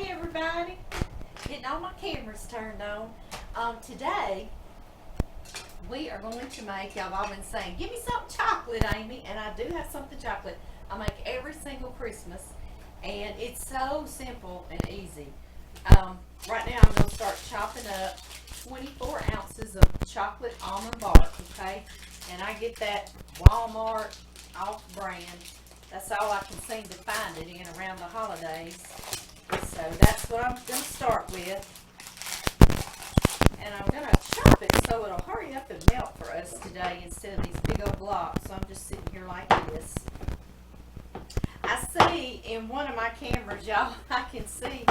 Hey everybody, getting all my cameras turned on. Today we are going to make, y'all all been saying, give me something chocolate, Amy, and I do have something chocolate. I make every single Christmas, and it's so simple and easy. Right now I'm going to start chopping up 24 ounces of chocolate almond bark, okay? And I get that Walmart off brand. That's all I can seem to find it in around the holidays. So that's what I'm going to start with. And I'm going to chop it so it'll hurry up and melt for us today instead of these big old blocks. So I'm just sitting here like this. I see in one of my cameras, y'all, I can see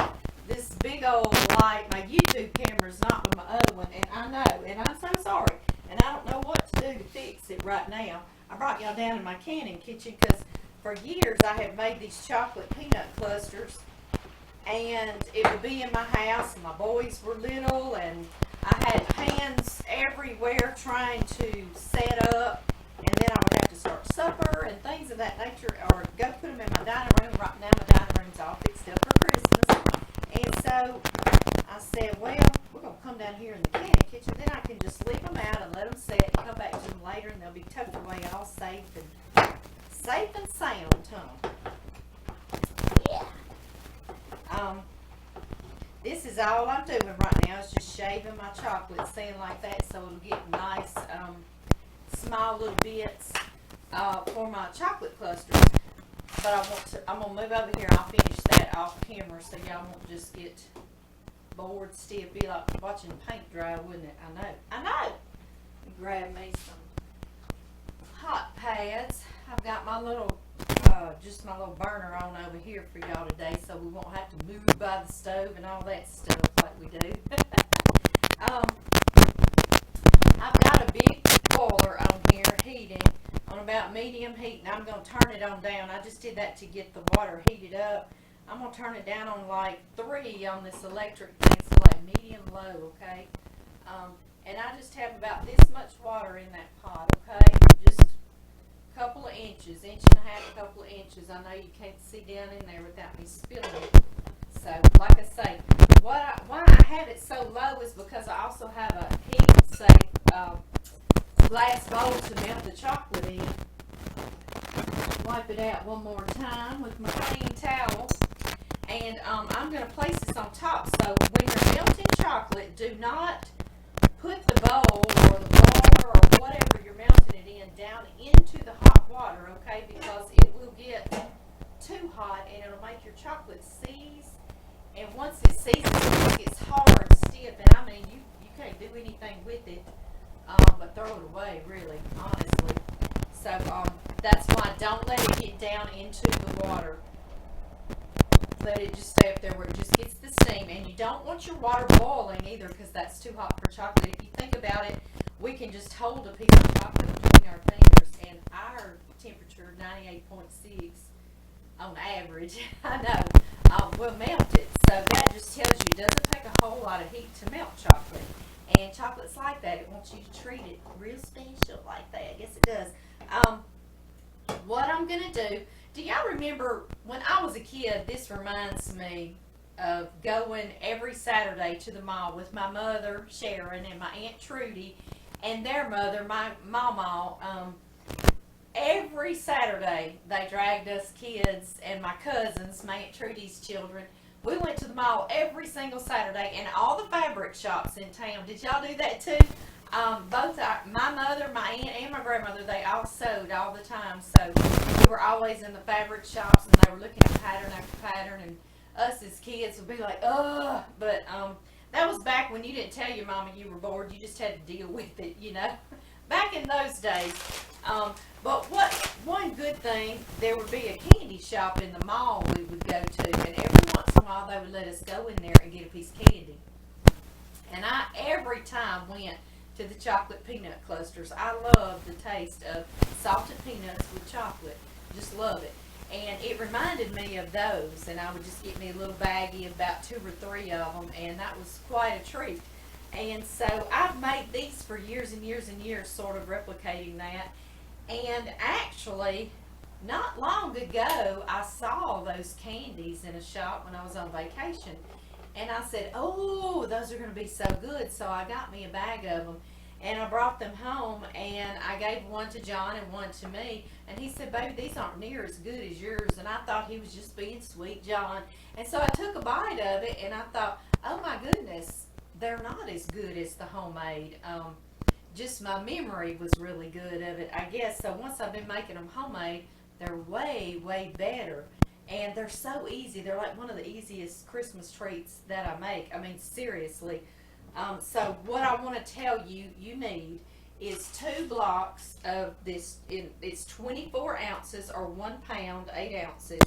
this big old light. My YouTube camera's not with my other one, and I know, and I'm so sorry. And I don't know what to do to fix it right now. I brought y'all down in my canning kitchen because for years I have made these chocolate peanut clusters, and it would be in my house, and my boys were little, and I had pans everywhere trying to set up, and then I would have to start supper and things of that nature, or go put them in my dining room. Right now my dining room's all fixed up for Christmas, and so I said, well, we're going to come down here in the canning kitchen, then I can just leave them out and let them set and come back to them later, and they'll be tucked away all safe and sound, huh? Yeah. This is all I'm doing right now is just shaving my chocolate, saying like that, so it'll get nice, small little bits for my chocolate clusters. But I'm gonna move over here. I'll finish that off camera, so y'all won't just get bored. Still, be like watching paint dry, wouldn't it? I know. Grab me some hot pads. I've got my little. Just my little burner on over here for y'all today, so we won't have to move by the stove and all that stuff like we do. I've got a big boiler on here heating on about medium heat, and I'm going to turn it on down. I just did that to get the water heated up. I'm going to turn it down on like 3 on this electric thing, so like medium low, okay? And I just have about this much water in that pot, okay? Just couple of inches, inch and a half, a couple of inches. I know you can't see down in there without me spilling it. So, like I say, why I have it so low is because I also have a heat-safe glass bowl to melt the chocolate in. Wipe it out one more time with my clean towel. And I'm going to place this on top. So, when you're melting chocolate, do not put the bowl or the boiler or whatever you're melting it in down into the hot water, okay? Because it will get too hot and it'll make your chocolate seize. And once it seizes, it gets hard, stiff, and I mean, you can't do anything with it but throw it away, really, honestly. So that's why don't let it get down into the water. Let it just stay up there where it just gets the steam. And you don't want your water boiling either, because that's too hot for chocolate. If you think about it, we can just hold a piece of chocolate between our fingers, and our temperature, 98.6 on average, I know, will melt it. So that just tells you it doesn't take a whole lot of heat to melt chocolate. And chocolate's like that. It wants you to treat it real special like that. I guess it does. What I'm going to do y'all remember when I was a kid, this reminds me of going every Saturday to the mall with my mother, Sharon, and my Aunt Trudy, and their mother, my mama. Every Saturday, they dragged us kids and my cousins, my Aunt Trudy's children. We went to the mall every single Saturday and all the fabric shops in town. Did y'all do that too? My mother, my aunt, and my grandmother, they all sewed all the time. So we were always in the fabric shops, and they were looking at pattern after pattern, and us as kids would be like, ugh. But that was back when you didn't tell your mama you were bored. You just had to deal with it, you know. Back in those days. But one good thing, there would be a candy shop in the mall we would go to, and every once in a while they would let us go in there and get a piece of candy. And I every time went to the chocolate peanut clusters. I love the taste of salted peanuts with chocolate. Just love it. And it reminded me of those, and I would just get me a little baggie of about 2 or 3 of them, and that was quite a treat. And so I've made these for years and years and years, sort of replicating that. And actually, not long ago, I saw those candies in a shop when I was on vacation. And I said, oh, those are going to be so good. So I got me a bag of them. And I brought them home, and I gave one to John and one to me. And he said, baby, these aren't near as good as yours. And I thought he was just being sweet, John. And so I took a bite of it, and I thought, oh my goodness, they're not as good as the homemade. Just my memory was really good of it, I guess. So once I've been making them homemade, they're way, way better. And they're so easy. They're like one of the easiest Christmas treats that I make. I mean, seriously. So what I want to tell you, you need is 2 blocks of this. It's 24 ounces or 1 pound, 8 ounces,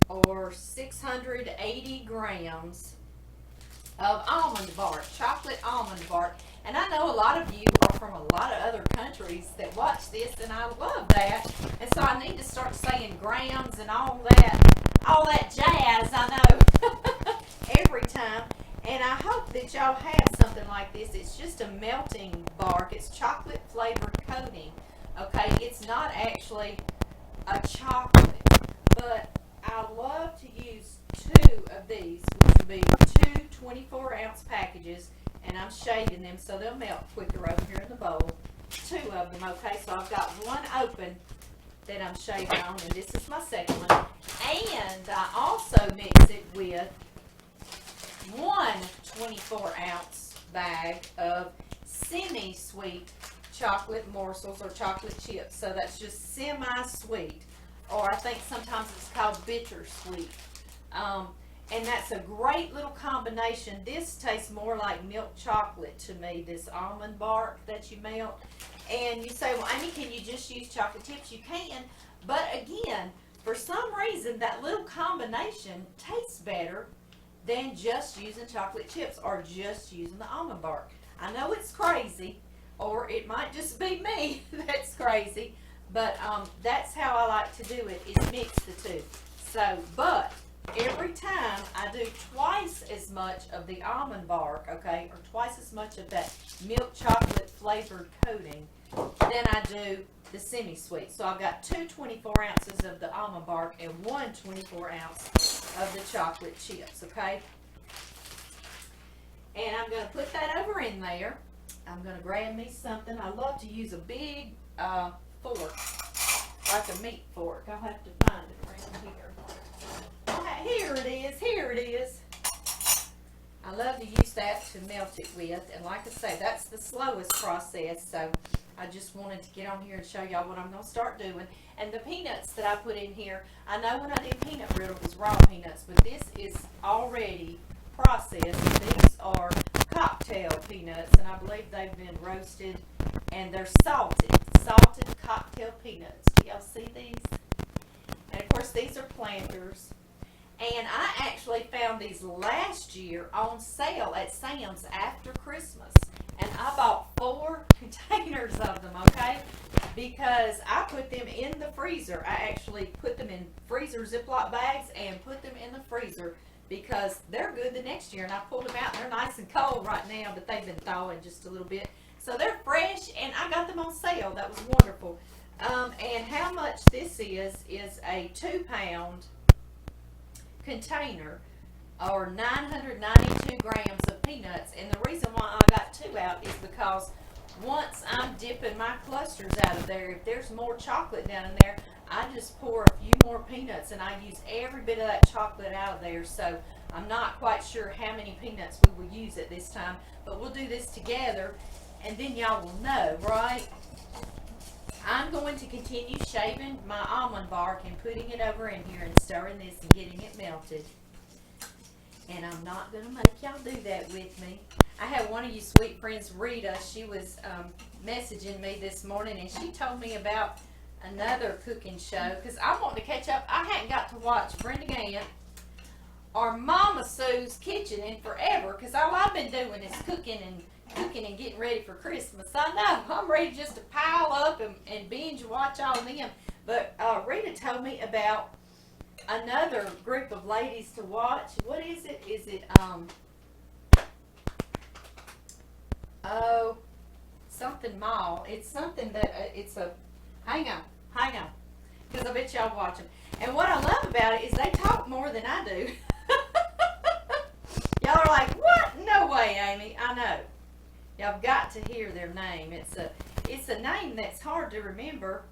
or 680 grams of almond bark, chocolate almond bark. And I know a lot of you are from a lot of other countries that watch this, and I love that. And so I need to start saying grams and all that jazz, I know, every time. And I hope that y'all have something like this. It's just a melting bark. It's chocolate flavored coating. Okay, it's not actually a chocolate, but I love to use 2 of these, which would be 2 24-ounce packages, and I'm shaving them so they'll melt quicker over here in the bowl. 2 of them, okay? So I've got one open that I'm shaving on, and this is my second one. And I also mix it with 1 24-ounce bag of semi-sweet chocolate morsels or chocolate chips. So that's just semi-sweet, or I think sometimes it's called bittersweet. And that's a great little combination. This tastes more like milk chocolate to me, this almond bark that you melt. And you say, well, Amy, can you just use chocolate chips? You can, but again, for some reason, that little combination tastes better than just using chocolate chips or just using the almond bark. I know it's crazy, or it might just be me that's crazy, but that's how I like to do it, is mix the 2. So, but every time I do twice as much of the almond bark, okay, or twice as much of that milk chocolate flavored coating than I do the semi-sweet. So I've got 2 24 ounces of the almond bark and 1 24 ounce of the chocolate chips, okay? And I'm going to put that over in there. I'm going to grab me something. I love to use a big fork, like a meat fork. I'll have to find it around here. Okay, here it is, here it is. I love to use that to melt it with, and like I say, that's the slowest process, so I just wanted to get on here and show y'all what I'm going to start doing. And the peanuts that I put in here, I know when I do peanut brittle, it's raw peanuts, but this is already processed. These are cocktail peanuts, and I believe they've been roasted, and they're salted cocktail peanuts. Do y'all see these? And of course, these are planters. And I actually found these last year on sale at Sam's after Christmas. And I bought 4 containers of them, okay? Because I put them in the freezer. I actually put them in freezer Ziploc bags and put them in the freezer because they're good the next year. And I pulled them out, and they're nice and cold right now, but they've been thawing just a little bit. So they're fresh, and I got them on sale. That was wonderful. And how much this is a 2-pound container, or 992 grams of peanuts. And the reason why I got 2 out is because once I'm dipping my clusters out of there, if there's more chocolate down in there, I just pour a few more peanuts, and I use every bit of that chocolate out of there. So I'm not quite sure how many peanuts we will use at this time, but we'll do this together, and then y'all will know, right? I'm going to continue shaving my almond bark and putting it over in here and stirring this and getting it melted. And I'm not going to make y'all do that with me. I had one of you sweet friends, Rita, she was messaging me this morning, and she told me about another cooking show, because I want to catch up. I hadn't got to watch Brenda Gant or Mama Sue's Kitchen in forever, because all I've been doing is cooking and getting ready for Christmas. I know, I'm ready just to pile up and binge watch all of them. But Rita told me about another group of ladies to watch. What is it? Is it, something mall. It's something that, it's a, hang on. because I bet y'all watch them. And what I love about it is they talk more than I do. Y'all are like, what? No way, Amy. I know. Y'all got to hear their name. It's a name that's hard to remember.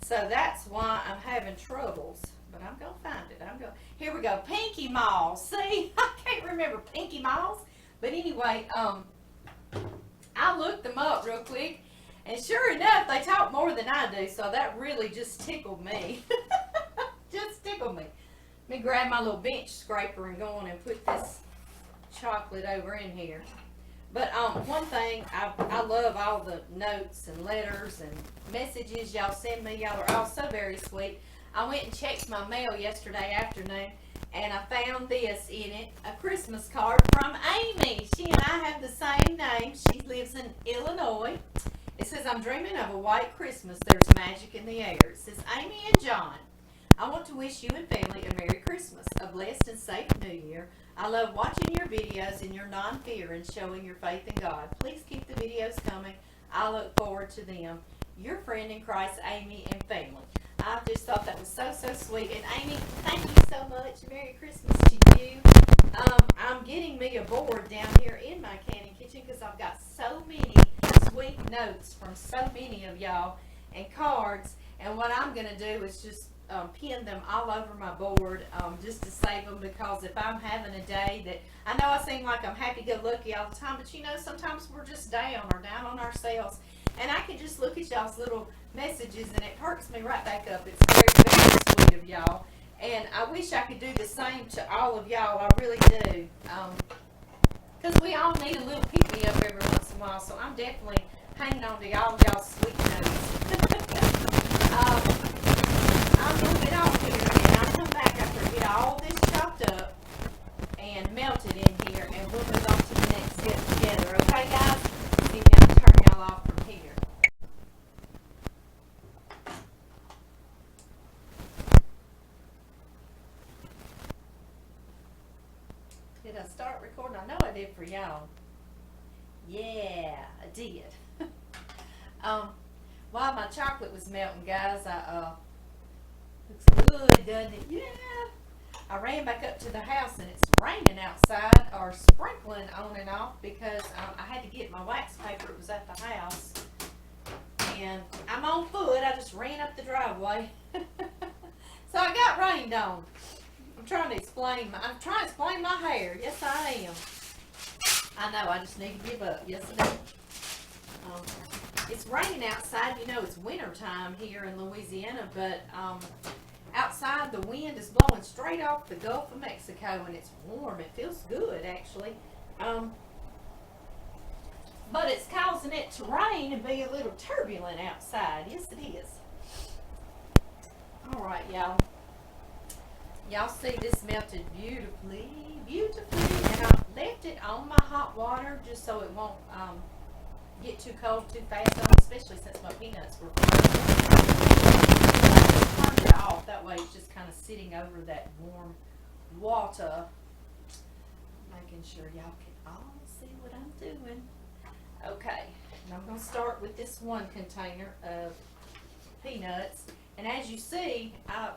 So that's why I'm having troubles. But I'm going to find it. Here we go. Pinky Malls. See? I can't remember Pinky Malls. But anyway, I looked them up real quick. And sure enough, they talk more than I do. So that really just tickled me. Just tickled me. Let me grab my little bench scraper and go on and put this chocolate over in here. But one thing, I love all the notes and letters and messages y'all send me. Y'all are all so very sweet. I went and checked my mail yesterday afternoon, and I found this in it, a Christmas card from Amy. She and I have the same name. She lives in Illinois. It says, I'm dreaming of a white Christmas. There's magic in the air. It says, Amy and John, I want to wish you and family a Merry Christmas, a blessed and safe New Year. I love watching your videos and your non-fear and showing your faith in God. Please keep the videos coming. I look forward to them. Your friend in Christ, Amy, and family. I just thought that was so, so sweet. And Amy, thank you so much. Merry Christmas to you. I'm getting me a board down here in my canning kitchen because I've got so many sweet notes from so many of y'all and cards. And what I'm going to do is just pin them all over my board just to save them, because if I'm having a day that, I know I seem like I'm happy-go-lucky all the time, but you know, sometimes we're just down or down on ourselves, and I can just look at y'all's little messages and it perks me right back up. It's very, very sweet of y'all, and I wish I could do the same to all of y'all. I really do, because we all need a little pick-me-up every once in a while, so I'm definitely hanging on to all of y'all's sweet notes. I'll move it off here and I'll come back after I get all this chopped up and melted in here, and we'll move on to the next step together. Okay, guys? See if y'all turn y'all off from here. Did I start recording? I know I did for y'all. Yeah, I did. While my chocolate was melting, guys, looks good, doesn't it? Yeah. I ran back up to the house and it's raining outside, or sprinkling on and off, because I had to get my wax paper. It was at the house. And I'm on foot. I just ran up the driveway. So I got rained on. I'm trying to explain my hair. Yes, I am. I know, I just need to give up. Yes, I do. It's raining outside. You know, it's winter time here in Louisiana, but outside the wind is blowing straight off the Gulf of Mexico, and it's warm. It feels good, actually. But it's causing it to rain and be a little turbulent outside. Yes, it is. All right, y'all. Y'all see this melted beautifully, and I left it on my hot water just so it won't get too cold too fast, especially since my peanuts were frozen. Turned it off. That way it's just kind of sitting over that warm water, making sure y'all can all see what I'm doing. Okay, and I'm going to start with this one container of peanuts, and as you see, I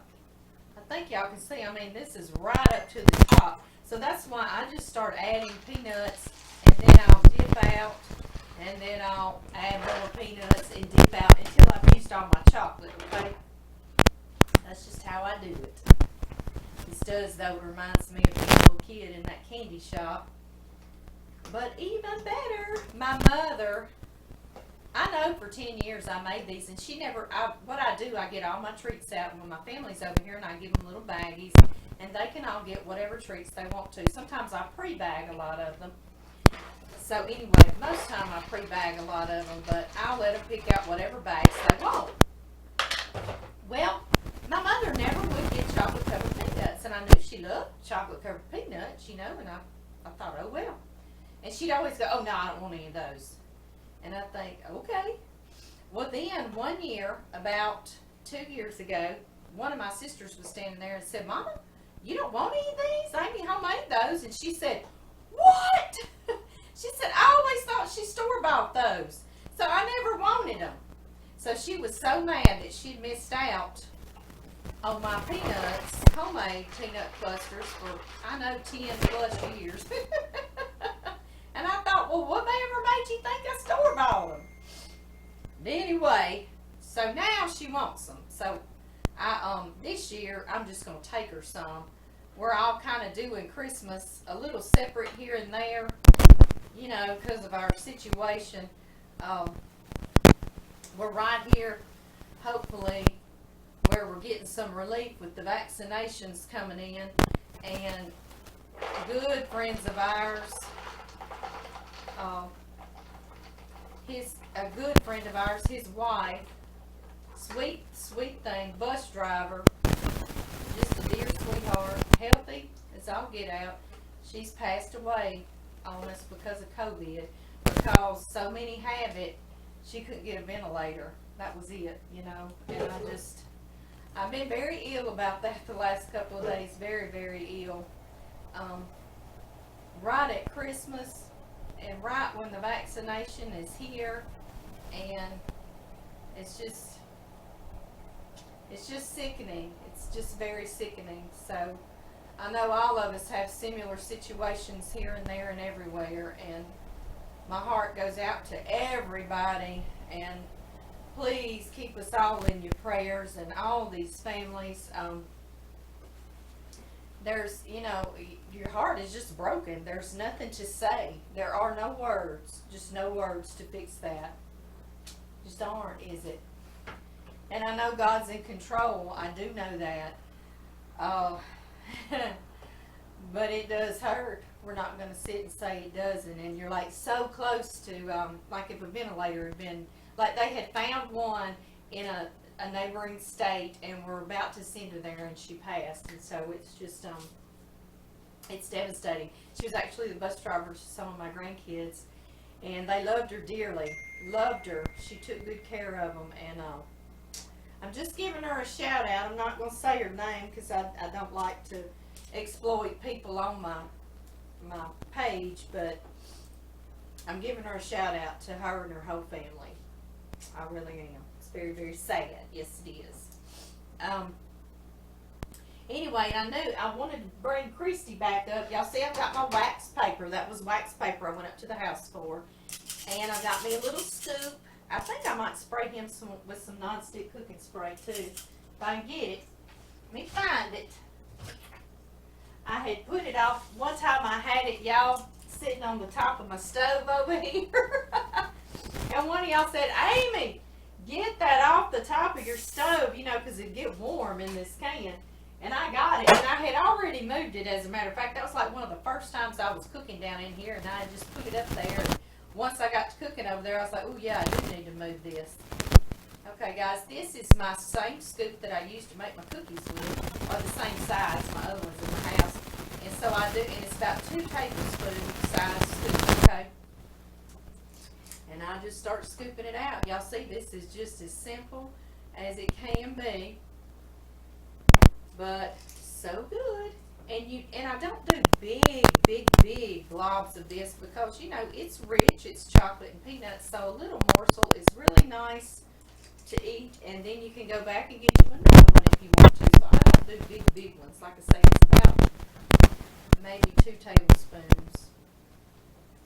think y'all can see, I mean, this is right up to the top, so that's why I just start adding peanuts, and then I'll dip out, and then I'll add more peanuts and dip out until I've used all my chocolate, okay? That's just how I do it. This does, though, reminds me of being a little kid in that candy shop. But even better, my mother, I know for 10 years I made these, and she never, what I do, I get all my treats out when my family's over here, and I give them little baggies, and they can all get whatever treats they want to. Sometimes I pre-bag a lot of them. So anyway, most time I pre-bag a lot of them, but I'll let them pick out whatever bags they want. Well, my mother never would get chocolate-covered peanuts, and I knew she loved chocolate-covered peanuts, you know, and I thought, oh, well. And she'd always go, oh, no, I don't want any of those. And I think, okay. Well, then, one year, about 2 years ago, one of my sisters was standing there and said, Mama, you don't want any of these? Amy homemade those. And she said, what? She said, I always thought she store-bought those. So I never wanted them. So she was so mad that she'd missed out on my peanuts, homemade peanut clusters for, I know, 10 plus years. And I thought, well, what ever made you think I store bought them? But anyway, so now she wants them. So this year I'm just gonna take her some. We're all kind of doing Christmas a little separate here and there, you know, because of our situation. We're right here, hopefully, where we're getting some relief with the vaccinations coming in, and good friends of ours, a good friend of ours, his wife, sweet thing, bus driver, just a dear sweetheart, healthy as all get out. She's passed away on us because of COVID, because so many have it, she couldn't get a ventilator. That was it, you know. And I've been very ill about that the last couple of days, very, very ill. Right at Christmas and right when the vaccination is here, and it's just sickening. It's just very sickening. So I know all of us have similar situations here and there and everywhere, and my heart goes out to everybody, and please keep us all in your prayers and all these families. There's, you know, your heart is just broken. There's nothing to say. There are no words, just no words to fix that. Just aren't, is it? And I know God's in control. I do know that. But it does hurt. We're not going to sit and say it doesn't. And you're like so close to, like if a ventilator had been, like they had found one in a neighboring state and were about to send her there, and she passed. And so it's just, it's devastating. She was actually the bus driver to some of my grandkids, and they loved her dearly. Loved her. She took good care of them. And I'm just giving her a shout out. I'm not going to say her name because I don't like to exploit people on my page, but I'm giving her a shout out to her and her whole family. I really am. It's very, very sad. Yes, it is. Anyway, I wanted to bring Christy back up. Y'all see I've got my wax paper. That was wax paper I went up to the house for. And I got me a little scoop. I think I might spray him with some nonstick cooking spray too, if I can get it. Let me find it. I had put it off. One time I had it, y'all, sitting on the top of my stove over here. And one of y'all said, Amy, get that off the top of your stove, you know, because it'd get warm in this can. And I got it, and I had already moved it, as a matter of fact. That was like one of the first times I was cooking down in here, and I just put it up there. Once I got to cooking over there, I was like, oh yeah, I do need to move this. Okay, guys, this is my same scoop that I used to make my cookies with, or the same size, my other ones in the house. And so I do, and it's about 2 tablespoon size scoop, okay? And I just start scooping it out. Y'all see, this is just as simple as it can be, but so good. And I don't do big globs of this because, you know, it's rich, it's chocolate and peanuts, so a little morsel is really nice to eat, and then you can go back and get you another one if you want to. So I don't do big ones. Like I say, it's about maybe 2 tablespoons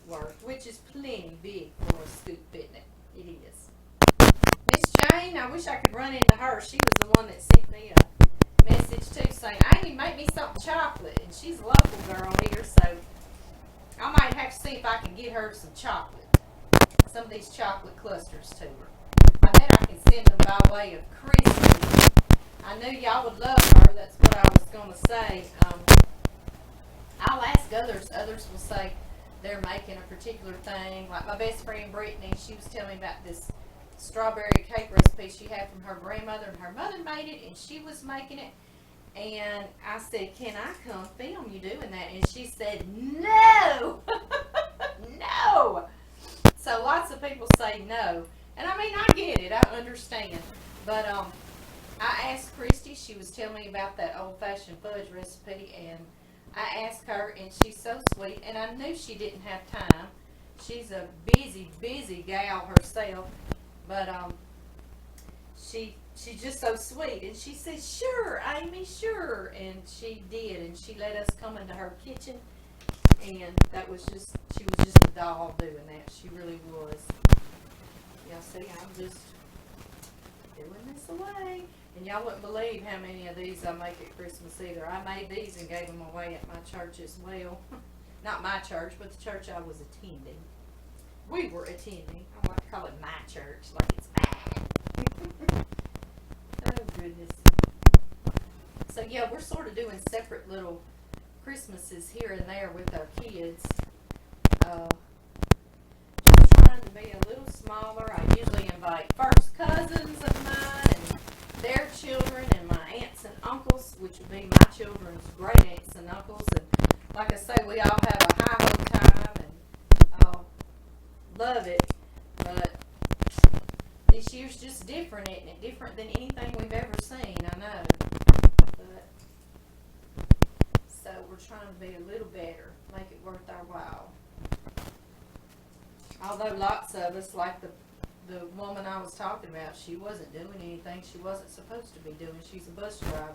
worth, which is plenty big for a scoop, isn't it? It is. Miss Jane, I wish I could run into her. She was the one that sent me a message too, saying, Amy, make me something chocolate. And she's a local girl here, so I might have to see if I can get her some chocolate. Some of these chocolate clusters to her. I bet I can send them by way of Christmas. I knew y'all would love her. That's what I was going to say. I'll ask others. Others will say they're making a particular thing. Like my best friend Brittany, she was telling me about this strawberry cake recipe she had from her grandmother, and her mother made it, and she was making it. And I said, can I come film you doing that? And she said, no. No. So lots of people say no. And I mean, I get it. I understand. But I asked Christy. She was telling me about that old-fashioned fudge recipe, and I asked her, and she's so sweet. And I knew she didn't have time. She's a busy gal herself. But she she's just so sweet. And she said, "Sure, Amy, sure." And she did. And she let us come into her kitchen. And that was just, she was just a doll doing that. She really was. Y'all see, I'm just doing this away. And y'all wouldn't believe how many of these I make at Christmas either. I made these and gave them away at my church as well. Not my church, but the church I was attending. We were attending. I like to call it my church, like it's mine. Oh, goodness. So, yeah, we're sort of doing separate little Christmases here and there with our kids. Just trying to be a little smaller. I usually invite first cousins of mine and their children and my aunts and uncles, which would be my children's great aunts and uncles. And like I say, we all have a high ho time and love it. But this year's just different, isn't it? Different than anything we've ever seen, I know. But so we're trying to be a little better, make it worth our while. Although lots of us, like the woman I was talking about, she wasn't doing anything she wasn't supposed to be doing. She's a bus driver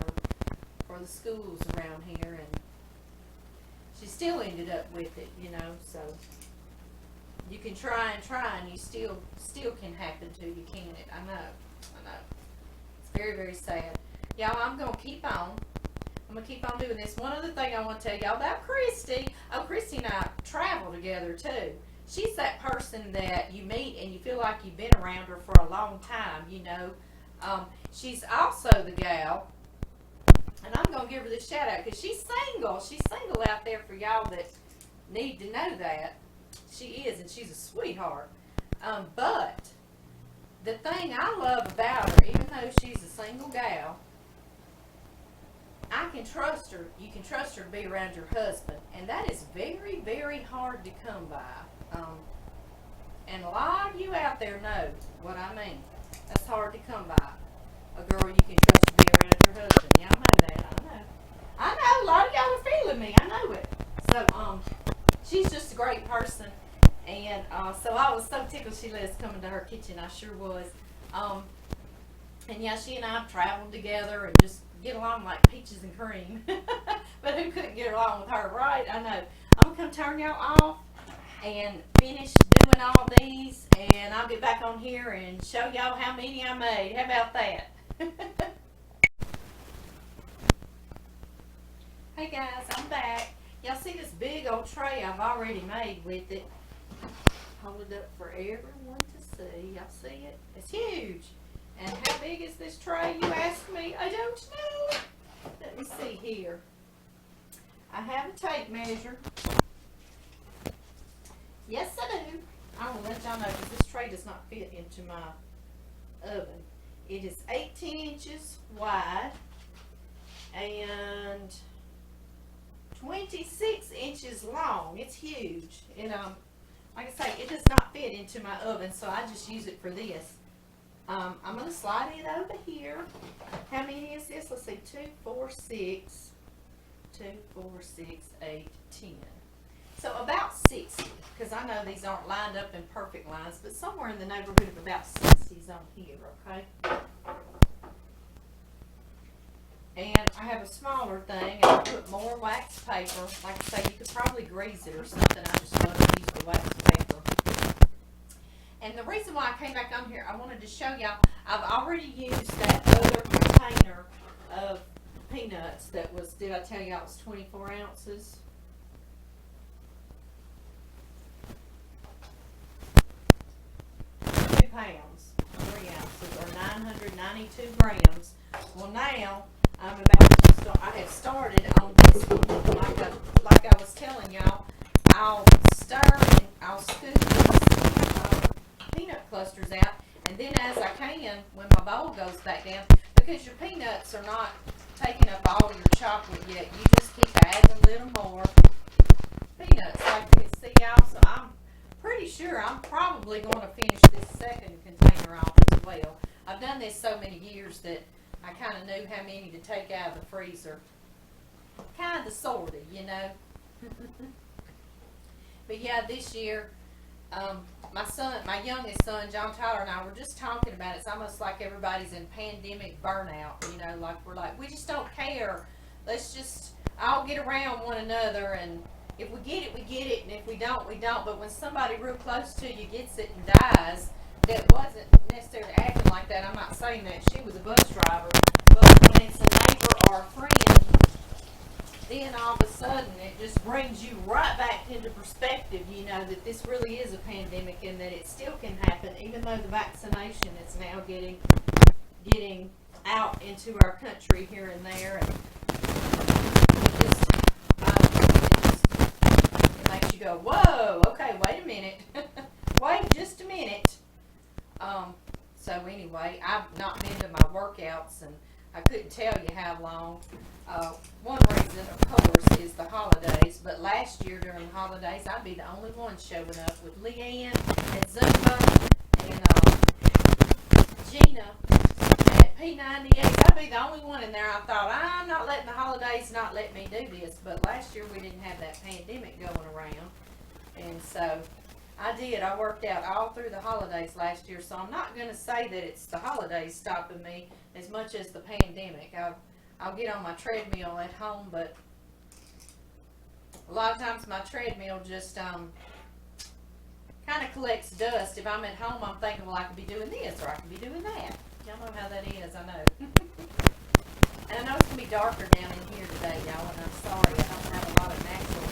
for the schools around here, and she still ended up with it, you know. So you can try and you still can happen to you, can't it? I know. It's very, very sad. Y'all, I'm gonna keep on. I'm going to keep on doing this. One other thing I want to tell y'all about Christy. Oh, Christy and I travel together, too. She's that person that you meet and you feel like you've been around her for a long time, you know. She's also the gal, and I'm going to give her this shout out because she's single. She's single out there for y'all that need to know that. She is, and she's a sweetheart. But the thing I love about her, even though she's a single gal, I can trust her. You can trust her to be around your husband, and that is very, very hard to come by. And a lot of you out there know what I mean. That's hard to come by. A girl you can trust to be around your husband. Y'all know that. I know. A lot of y'all are feeling me. I know it. So, she's just a great person, and so I was so tickled she let us come into her kitchen. I sure was. And yeah, she and I have traveled together and just get along like peaches and cream. But who couldn't get along with her, right? I know. I'm going to come turn y'all off and finish doing all these, and I'll get back on here and show y'all how many I made. How about that? Hey guys, I'm back. Y'all see this big old tray I've already made with it? Hold it up for everyone to see. Y'all see it? It's huge. And how big is this tray, you ask me? I don't know. Let me see here. I have a tape measure. Yes, I do. I will let y'all know because this tray does not fit into my oven. It is 18 inches wide and 26 inches long. It's huge. And like I say, it does not fit into my oven, so I just use it for this. I'm going to slide it over here. How many is this? Let's see, 2, 4, 6, 2, 4, 6, 8, 10. So about 60, because I know these aren't lined up in perfect lines, but somewhere in the neighborhood of about 60's on here, okay? And I have a smaller thing, and I put more wax paper. Like I say, you could probably grease it or something. I just love to use the wax paper. And the reason why I came back on here, I wanted to show y'all, I've already used that other container of peanuts that was, did I tell y'all it was 24 ounces? Pounds, 3 ounces, or 992 grams. Well, now I'm about to start. I have started on this one. Like I was telling y'all, I'll stir and I'll scoop these peanut clusters out, and then as I can, when my bowl goes back down, because your peanuts are not taking up all your chocolate yet, you just keep adding a little more peanuts like this. See y'all? So I'm pretty sure I'm probably going to finish this second container off as well. I've done this so many years that I kind of knew how many to take out of the freezer. Kind of sorta, you know. But yeah, this year My son, my youngest son, John Tyler, and I were just talking about it. It's almost like everybody's in pandemic burnout. You know, like we're like, we just don't care. Let's just all get around one another, and if we get it, we get it, and if we don't, we don't. But when somebody real close to you gets it and dies, that wasn't necessarily acting like that. I'm not saying that she was a bus driver, but when it's a neighbor or a friend, then all of a sudden it just brings you right back into perspective, you know, that this really is a pandemic and that it still can happen, even though the vaccination is now getting out into our country here and there. And it makes you go, whoa, okay, wait a minute. Wait just a minute. So anyway, I've not been to my workouts, and I couldn't tell you how long. One reason, of course, is the holidays. But last year during the holidays, I'd be the only one showing up with Leanne at Zumba and Gina at P98. I'd be the only one in there. I thought, I'm not letting the holidays not let me do this. But last year we didn't have that pandemic going around. And so I did. I worked out all through the holidays last year. So I'm not going to say that it's the holidays stopping me as much as the pandemic. I'll get on my treadmill at home, but a lot of times my treadmill just kind of collects dust. If I'm at home, I'm thinking, well, I could be doing this or I could be doing that. Y'all know how that is, I know. And I know it's going to be darker down in here today, y'all, and I'm sorry. I don't have a lot of natural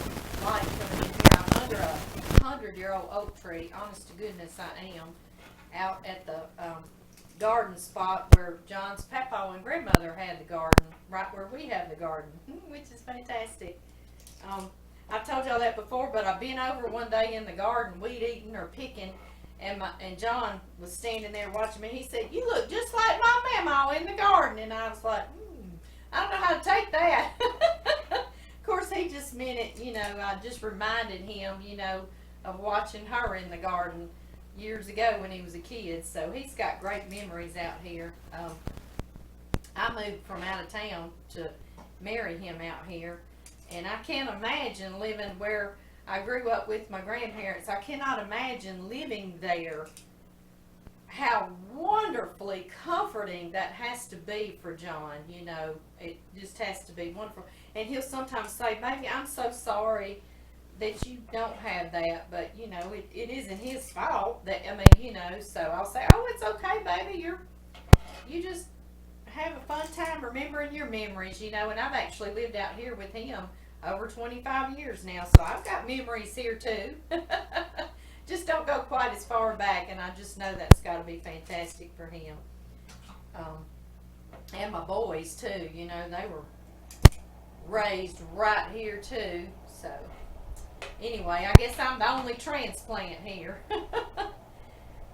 light coming in here. I'm under a 100-year-old oak tree. Honest to goodness, I am. Out at the garden spot where John's papa and grandmother had the garden, right where we have the garden, which is fantastic. I've told y'all that before, but I've been over one day in the garden, weed eating or picking, and John was standing there watching me. He said, "You look just like my mama in the garden," and I was like, I don't know how to take that. Of course, he just meant it, you know. I just reminded him, you know, of watching her in the garden years ago when he was a kid. So he's got great memories out here. I moved from out of town to marry him out here, and I can't imagine living where I grew up with my grandparents. I cannot imagine living there. How wonderfully comforting that has to be for John. You know, it just has to be wonderful. And he'll sometimes say, "Baby, I'm so sorry that you don't have that," but you know, it isn't his fault. That, I mean, you know, so I'll say, "Oh, it's okay, baby. You just have a fun time remembering your memories," you know. And I've actually lived out here with him over 25 years now, so I've got memories here too. Just don't go quite as far back, and I just know that's got to be fantastic for him. And my boys too, you know, they were raised right here too, so. Anyway, I guess I'm the only transplant here.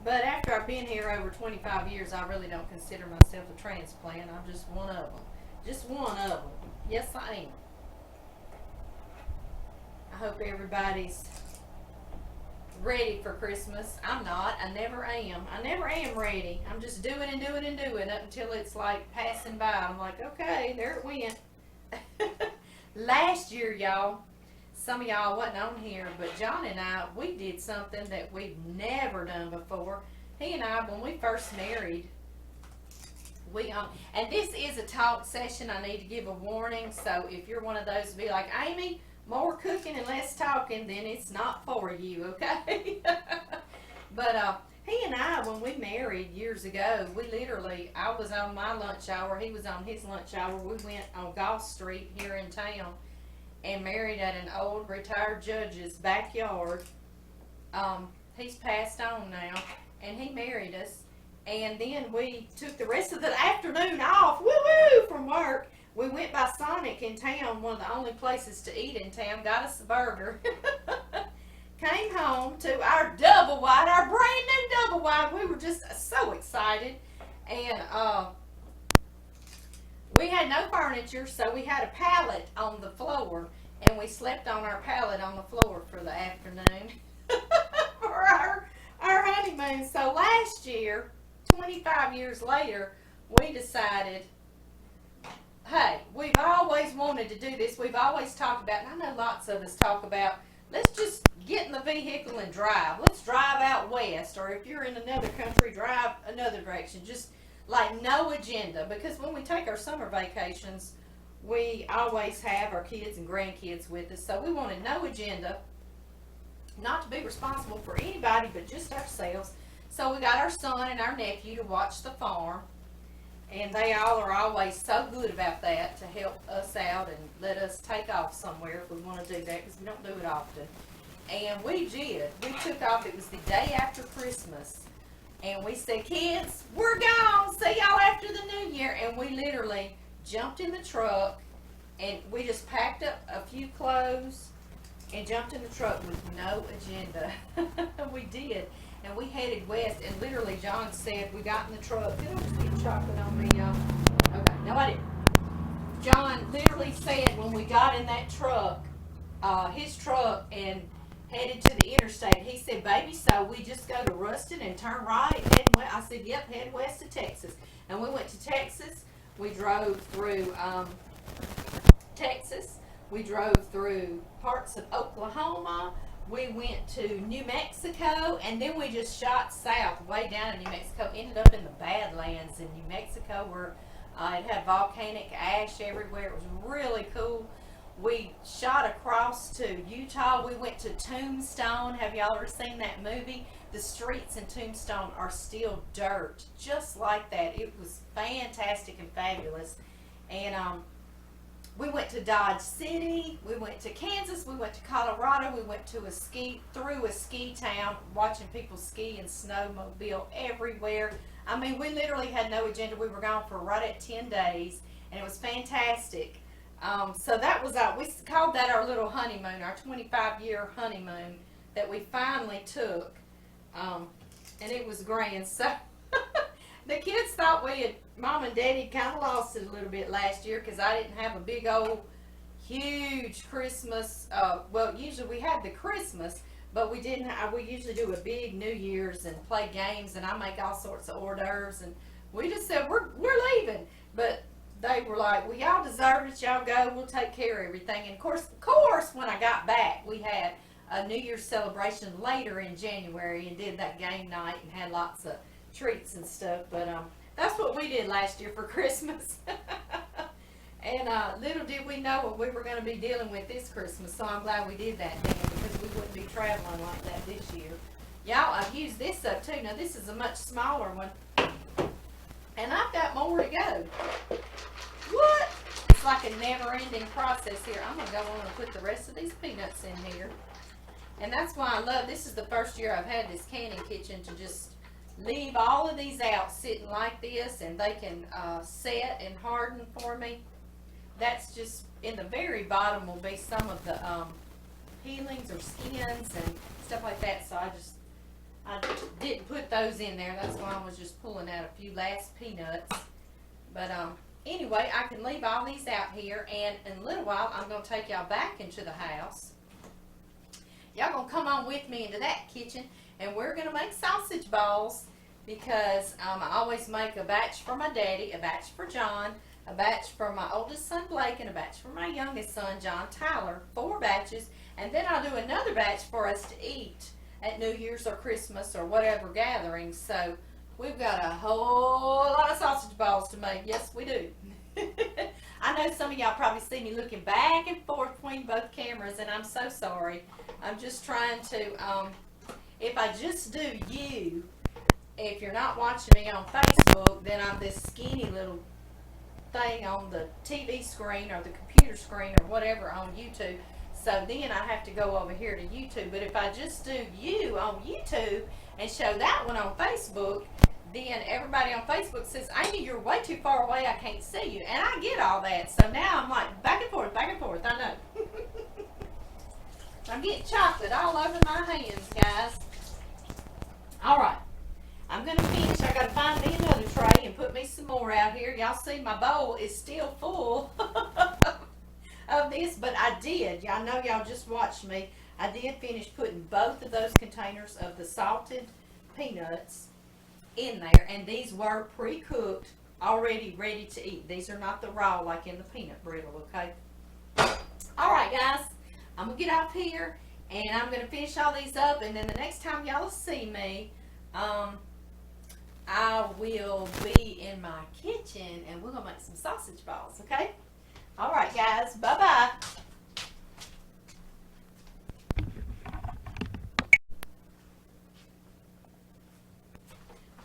But after I've been here over 25 years, I really don't consider myself a transplant. I'm just one of them. Just one of them. Yes, I am. I hope everybody's ready for Christmas. I'm not. I never am. I never am ready. I'm just doing and doing and doing up until it's like passing by. I'm like, okay, there it went. Last year, y'all, some of y'all wasn't on here, but John and I, we did something that we've never done before. He and I, when we first married, and this is a talk session. I need to give a warning. So if you're one of those to be like, "Amy, more cooking and less talking," then it's not for you, okay? But he and I, when we married years ago, we literally, I was on my lunch hour, he was on his lunch hour. We went on Gulf Street here in town and married at an old retired judge's backyard. He's passed on now, and he married us. And then we took the rest of the afternoon off, woo-woo, from work. We went by Sonic in town, one of the only places to eat in town, got us a burger. Came home to our double wide, our brand new double wide. We were just so excited. And we had no furniture, so we had a pallet on the floor, and we slept on our pallet on the floor for the afternoon for our honeymoon. So last year, 25 years later, we decided, hey, we've always wanted to do this. We've always talked about, and I know lots of us talk about, let's just get in the vehicle and drive. Let's drive out west, or if you're in another country, drive another direction. Just like no agenda, because when we take our summer vacations, we always have our kids and grandkids with us, so we wanted no agenda, not to be responsible for anybody but just ourselves. So we got our son and our nephew to watch the farm, and they all are always so good about that, to help us out and let us take off somewhere if we want to do that, because we don't do it often. And we did. We took off. It was the day after Christmas. And we said, kids, we're gone. See y'all after the new year. And we literally jumped in the truck, and we just packed up a few clothes and jumped in the truck with no agenda. We did. And we headed west, and literally John said, we got in the truck. Did I just get chocolate on me, y'all? Okay, no I didn't. John literally said when we got in that truck, his truck, and headed to the interstate, he said, baby, so we just go to Ruston and turn right and head west? I said, yep, head west to Texas. And we went to Texas. We drove through Texas. We drove through parts of Oklahoma. We went to New Mexico, and then we just shot south, way down in New Mexico. Ended up in the Badlands in New Mexico, where it had volcanic ash everywhere. It was really cool. We shot across to Utah. We went to Tombstone. Have y'all ever seen that movie? The streets in Tombstone are still dirt, just like that. It was fantastic and fabulous. And we went to Dodge City. We went to Kansas. We went to Colorado. We went to through a ski town, watching people ski and snowmobile everywhere. I mean, we literally had no agenda. We were gone for right at 10 days, and it was fantastic. So that was we called that our little honeymoon, our 25-year honeymoon that we finally took, and it was grand. So the kids thought Mom and Daddy kind of lost it a little bit last year, because I didn't have a big old huge Christmas. Well, usually we had the Christmas, but we didn't. We usually do a big New Year's and play games, and I make all sorts of hors d'oeuvres, and we just said we're leaving, but they were like, well, y'all deserve it. Y'all go. We'll take care of everything. And of course, when I got back, we had a New Year's celebration later in January and did that game night and had lots of treats and stuff. But that's what we did last year for Christmas. And little did we know what we were going to be dealing with this Christmas. So I'm glad we did that then, because we wouldn't be traveling like that this year. Y'all, I've used this up too. Now, this is a much smaller one, and I've got more to go. What? It's like a never-ending process here. I'm going to go on and put the rest of these peanuts in here. And that's why I love, this is the first year I've had this canning kitchen, to just leave all of these out sitting like this, and they can set and harden for me. That's just, in the very bottom will be some of the peelings or skins and stuff like that. So I didn't put those in there. That's why I was just pulling out a few last peanuts. But anyway, I can leave all these out here, and in a little while, I'm going to take y'all back into the house. Y'all going to come on with me into that kitchen, and we're going to make sausage balls, because I always make a batch for my daddy, a batch for John, a batch for my oldest son, Blake, and a batch for my youngest son, John Tyler. 4 batches, and then I'll do another batch for us to eat at New Year's or Christmas or whatever gathering. So we've got a whole lot of sausage balls to make. Yes, we do. I know some of y'all probably see me looking back and forth between both cameras, and I'm so sorry. I'm just trying to, if I just do you, if you're not watching me on Facebook, then I'm this skinny little thing on the TV screen or the computer screen or whatever on YouTube. So then I have to go over here to YouTube. But if I just do you on YouTube and show that one on Facebook, then everybody on Facebook says, Amy, you're way too far away, I can't see you. And I get all that. So now I'm like back and forth, I know. I'm getting chocolate all over my hands, guys. All right. I'm going to finish. I got to find me another tray and put me some more out here. Y'all see my bowl is still full of this, but I did. Y'all know, y'all just watched me. I did finish putting both of those containers of the salted peanuts in there, and these were pre-cooked, already ready to eat. These are not the raw like in the peanut brittle, okay? All right, guys. I'm going to get off here, And I'm going to finish all these up, and then the next time y'all see me, I will be in my kitchen, and we're going to make some sausage balls, okay? All right, guys. Bye-bye.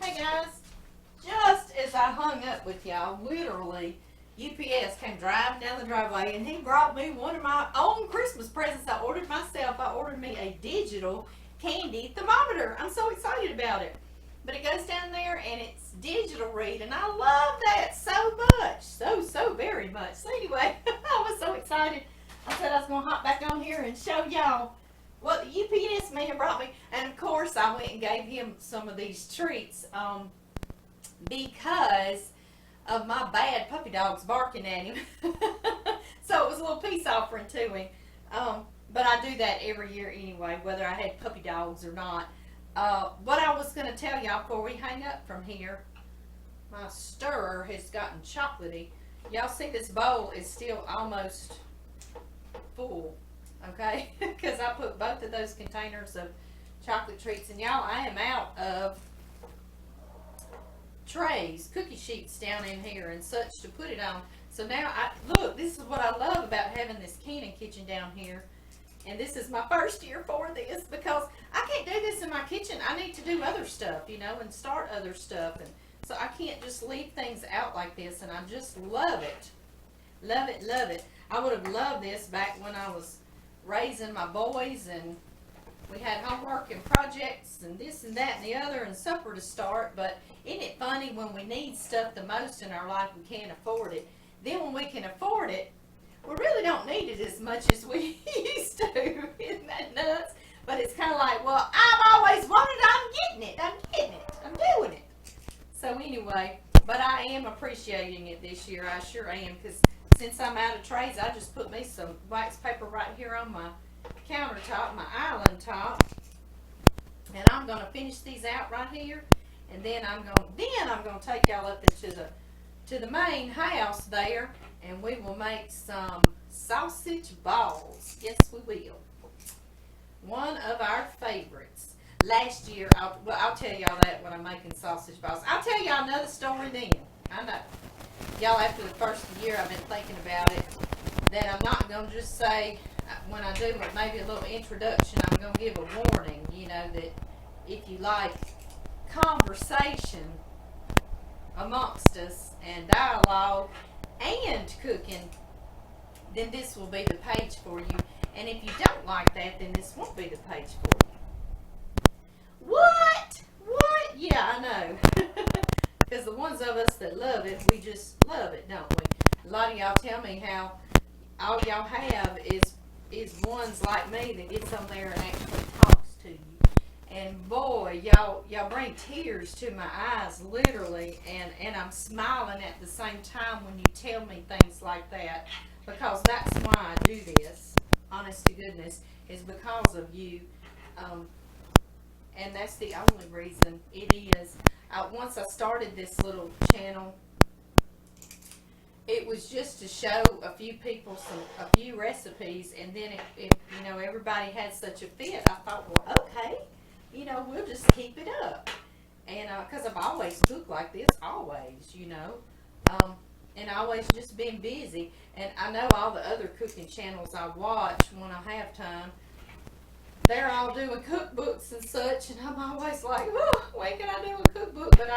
Hey, guys. Just as I hung up with y'all, literally, UPS came driving down the driveway, and he brought me one of my own Christmas presents I ordered myself. I ordered me a digital candy thermometer. I'm so excited about it. But it goes down there, and it's digital read, and I love that so much. So very much. So anyway, I was so excited. I said I was going to hop back on here and show y'all what the UPS man brought me. And of course, I went and gave him some of these treats because of my bad puppy dogs barking at him. So it was a little peace offering to him. But I do that every year anyway, whether I had puppy dogs or not. What I was going to tell y'all before we hang up from here, my stirrer has gotten chocolatey. Y'all see this bowl is still almost full, okay? Because I put both of those containers of chocolate treats, and y'all, I am out of trays, cookie sheets down in here and such to put it on. So now, look, this is what I love about having this Canon kitchen down here. And this is my first year for this, because I can't do this in my kitchen. I need to do other stuff, you know, and start other stuff. And so I can't just leave things out like this, and I just love it. Love it, love it. I would have loved this back when I was raising my boys, and we had homework and projects and this and that and the other and supper to start. But isn't it funny, when we need stuff the most in our life, we can't afford it. Then when we can afford it, we really don't need it as much as we used to. Isn't that nuts? But it's kind of like, well, I've always wanted it, I'm getting it, I'm doing it. So anyway, but I am appreciating it this year, I sure am, because since I'm out of trays, I just put me some wax paper right here on my countertop, my island top, and I'm going to finish these out right here, and then I'm going to take y'all up into the main house there, and we will make some sausage balls. Yes, we will. One of our favorites. Last year, I'll tell y'all that when I'm making sausage balls. I'll tell y'all another story then. I know. Y'all, after the first year, I've been thinking about it, that I'm not going to just say, when I do maybe a little introduction, I'm going to give a warning, you know, that if you like conversation amongst us and dialogue and cooking, then this will be the page for you. And if you don't like that, then this won't be the page for you. What? Yeah, I know. Because the ones of us that love it, we just love it, don't we? A lot of y'all tell me how all y'all have is ones like me that gets on there and actually talks to you. And boy, y'all bring tears to my eyes, literally, and I'm smiling at the same time when you tell me things like that, because that's why I do this, honest to goodness, is because of you, and that's the only reason it is. Once I started this little channel, it was just to show a few people a few recipes, and then if you know, everybody had such a fit, I thought, well, okay, you know, we'll just keep it up. And because I've always cooked like this, always, you know, and I always just been busy. And I know all the other cooking channels I watch when I have time, they're all doing cookbooks and such, and I'm always like, oh, when can I do a cookbook? But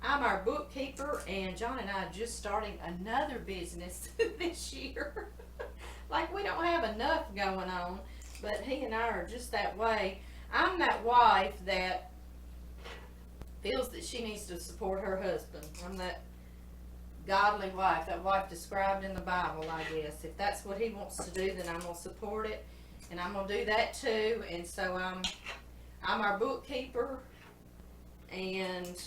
I'm our bookkeeper, and John and I are just starting another business this year. Like, we don't have enough going on, but he and I are just that way. I'm that wife that feels that she needs to support her husband. I'm that godly wife, that wife described in the Bible, I guess. If that's what he wants to do, then I'm going to support it, and I'm going to do that too. And so I'm our bookkeeper, and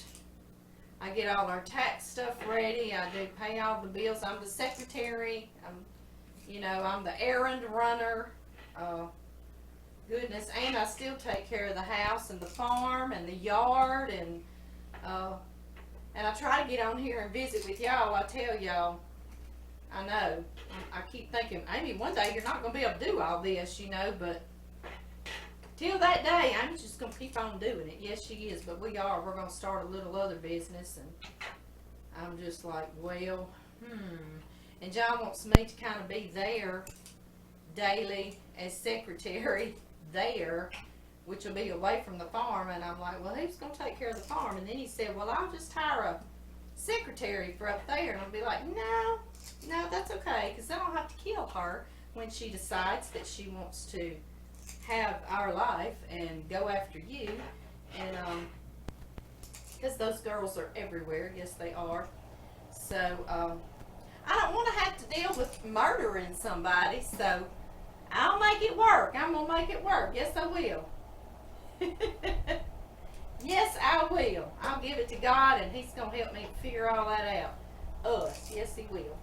I get all our tax stuff ready. I do pay all the bills. I'm the secretary. I'm the errand runner. Goodness, and I still take care of the house and the farm and the yard, and I try to get on here and visit with y'all. I tell y'all, I know, I keep thinking, Amy, one day you're not going to be able to do all this, you know, but till that day, I'm just gonna keep on doing it. Yes, she is, but we are. We're gonna start a little other business, and I'm just like, well, And John wants me to kind of be there daily as secretary there, which will be away from the farm. And I'm like, well, who's gonna take care of the farm? And then he said, well, I'll just hire a secretary for up there. And I'll be like, no, that's okay, because then I'll have to kill her when she decides that she wants to have our life and go after you. And because those girls are everywhere. Yes, they are. So I don't want to have to deal with murdering somebody, so I'll make it work. I'm gonna make it work. Yes, I will. Yes, I will. I'll give it to God, and He's gonna help me figure all that out. Us. Yes, He will.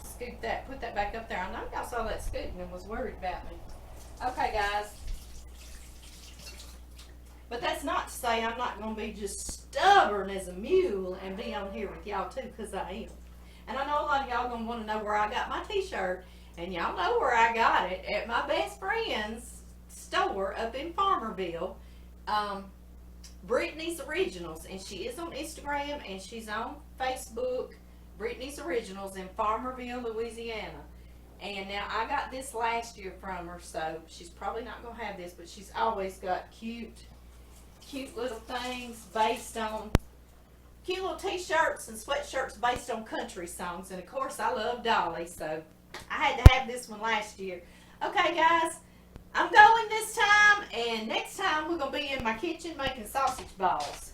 Scoot that, put that back up there. I know y'all saw that scooting and was worried about me. Okay, guys. But that's not to say I'm not going to be just stubborn as a mule and be on here with y'all too, because I am. And I know a lot of y'all going to want to know where I got my t-shirt. And y'all know where I got it, at my best friend's store up in Farmerville. Brittany's Originals. And she is on Instagram and she's on Facebook. Brittany's Originals in Farmerville, Louisiana. And now I got this last year from her, so she's probably not going to have this, but she's always got cute little things based on, cute little t-shirts and sweatshirts based on country songs. And of course I love Dolly, so I had to have this one last year. Okay, guys, I'm going this time, and next time we're going to be in my kitchen making sausage balls.